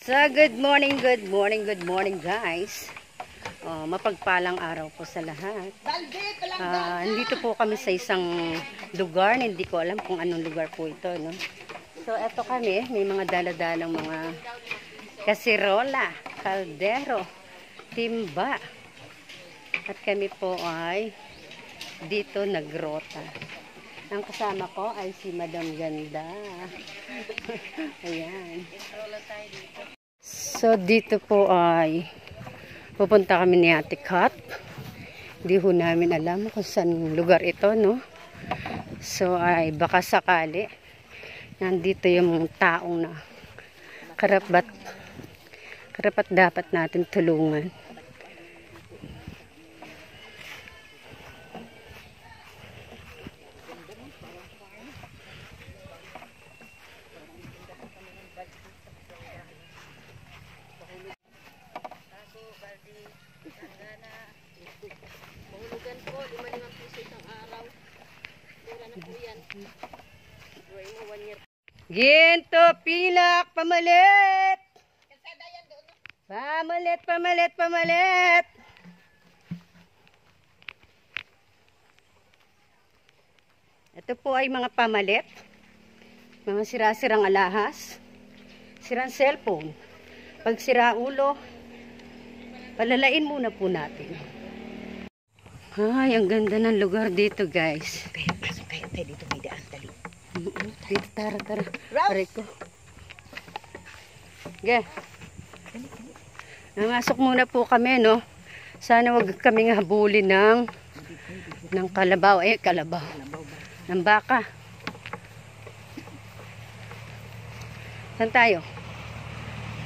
So, good morning guys. Mapagpalang araw po sa lahat. Nandito po kami sa isang lugar, hindi ko alam kung anong lugar po ito, no? So, eto kami, may mga daladalang mga kasirola, kaldero, timba. At kami po ay dito nagrota. Ang kasama ko ay si Madam Ganda. Ayan. So, dito po ay pupunta kami ni Ate Kat. Hindi ho namin alam kung saan lugar ito, no? So, ay baka sakali nandito yung taong na karapat dapat natin tulungan. Mahulugan po, 5 piso isang araw. Mura na po yan. Buhay mo 1 year. Ginto, pilak, pamalit! Pamalit! Ito po ay mga pamalit. Mga sira-sirang alahas. Sirang cellphone. Pag sira ulo, palalain muna po natin. Ay, ang ganda ng lugar dito, guys. Kaya dito may daan tali. Dito, tara. Aray ko. Okay. Namasok muna po kami, no? Sana wag kaming habulin ng kalabaw. Kalabaw. Ng baka. Saan tayo?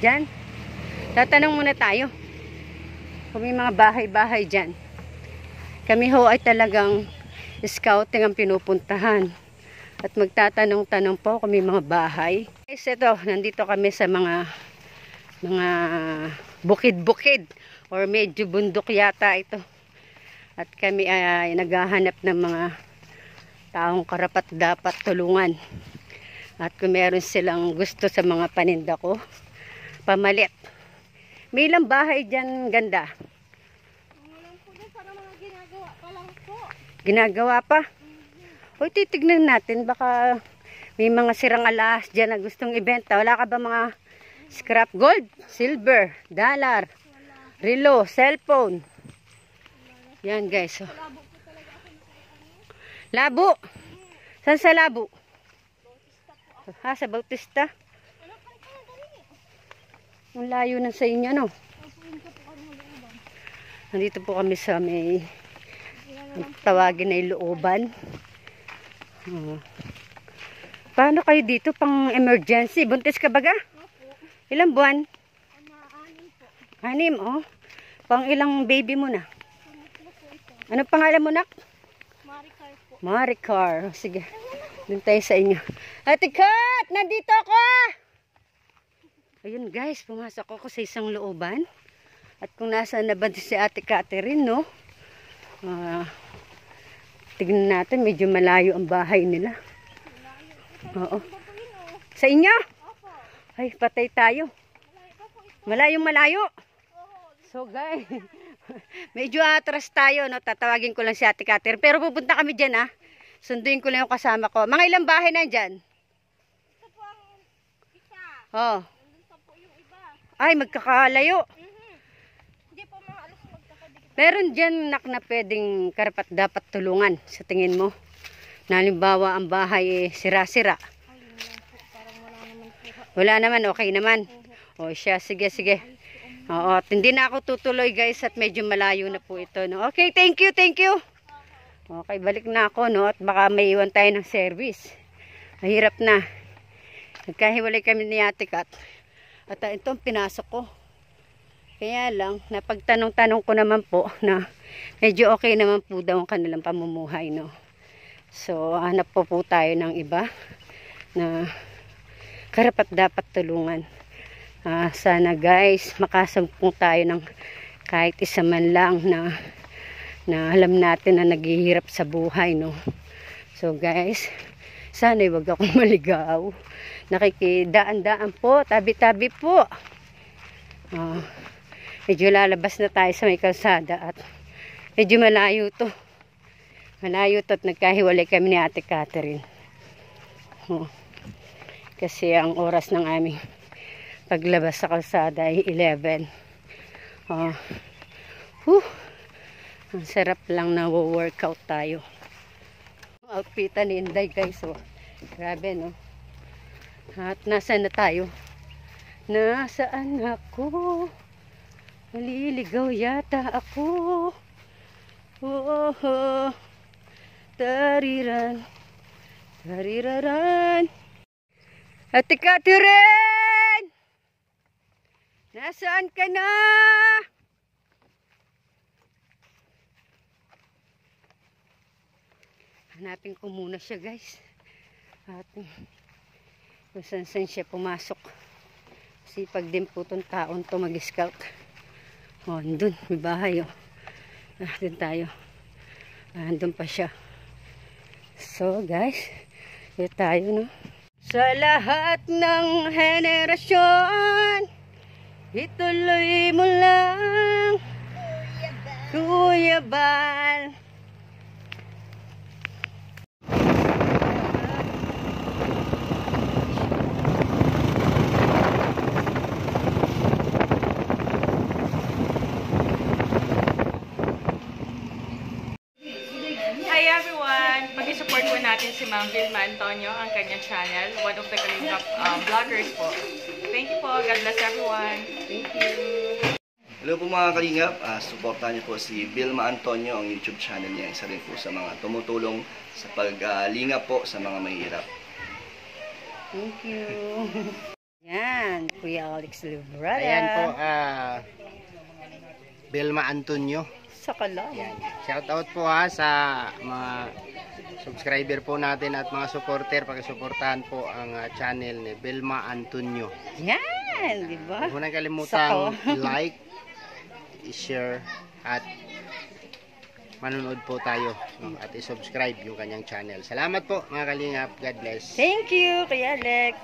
Diyan? Tatanong muna tayo. Kung may mga bahay-bahay dyan. Kami ho ay talagang scouting ang pinupuntahan. At magtatanong-tanong po kung may mga bahay. Guys, ito, nandito kami sa mga bukid-bukid. Or medyo bundok yata ito. At kami ay naghahanap ng mga taong karapat dapat tulungan. At kung meron silang gusto sa mga paninda ko, pamalit. May ilang bahay dyan, Ganda? Ginagawa pa? O, titignan natin. Baka may mga sirang alahas dyan na gustong ibenta. Wala ka ba mga scrap gold, silver, dollar, relo, cellphone? Yan, guys. Oh. Labo. Saan sa Labo? Sa Bautista? Ang layo na sa inyo, no? Nandito po kami sa may tawagin na looban. Paano kayo dito pang emergency? Buntis ka baga? Ilang buwan? 6 oh. Pang ilang baby mo na? Ano pangalan mo, nak? Maricar po. Maricar. Sige. Doon tayo sa inyo. Ate Kat! Nandito ako! Ayun guys, pumasok ako sa isang looban. At kung nasaan na ba si Ate Catherine, no? Tignan natin, medyo malayo ang bahay nila. Oo. Sa inyo? Ay, patay tayo. Malayo. So guys, medyo atras tayo, no? Tatawagin ko lang si Ate Catherine. Pero pupunta kami dyan, ah. Sunduin ko lang yung kasama ko. Mga ilang bahay na dyan? Ito po ang isa. Oh. Nandun pa po yung iba. Ay, magkakalayo. Hindi po mga alas magkakadikit. Meron dyan na pwedeng karapat dapat tulungan sa tingin mo. Nalimbawa ang bahay sira-sira. Ay, yun lang po. Parang wala naman po. Wala naman, okay naman. O siya, sige. Oo, at hindi na ako tutuloy guys at medyo malayo na po ito. No? Okay, thank you. Okay, balik na ako, no? At baka may iwan tayo ng service. Mahirap na. Nagkahiwalay kami ni Ate Kat. At itong pinasok ko. Kaya lang, napagtanong-tanong ko naman po na medyo okay naman po daw ang kanilang pamumuhay, no? So, hanap po tayo ng iba na karapat dapat tulungan. Sana guys, makasampung tayo ng kahit isa man lang na alam natin na naghihirap sa buhay, no? So guys, sana wag akong maligaw. Nakikidaan-daan po, tabi-tabi po. Medyo lalabas na tayo sa may kalsada at medyo malayo to. Malayo to at nagkahiwalay kami ni Ate Catherine. Kasi ang oras ng aming paglabas sa kalsada ay 11. Ang sarap lang na workout tayo. Outfitan ni Inday guys. Grabe no. At nasaan na tayo? Nasaan ako? Maliligaw yata ako. Tariran. Tariraran. Ate Catherine! Nasaan ka na? Hanapin ko muna siya guys. At kung saan siya pumasok. Sipag din po itong taon to mag-scout. Andun, may bahay dun tayo. Andun pa siya. So guys, ito tayo no. Sa lahat ng henerasyon, ituloy mo lang, Kuya Bal. Hi everyone! Mag-support po natin si Ma'am Vilma Antonio, ang kanyang channel. One of the Kalingap vloggers po. Thank you po. God bless everyone. Thank you. Hello po mga Kalingap. Supportan niyo po si Vilma Antonio, ang YouTube channel niya. Isa rin po sa mga tumutulong sa paglingap po sa mga mahirap. Thank you. Yan, Kuya Alex Librada. Ayan po, Vilma Antonio. Sa kalam. Shout out po sa mga subscriber po natin at mga supporter. Pakisuportahan po ang channel ni Vilma Antonio. Yan, di ba? Huwag nang kalimutang like, i-share at manonood po tayo at i-subscribe yung kanyang channel. Salamat po mga Kalingap. God bless. Thank you, Kuya Alex.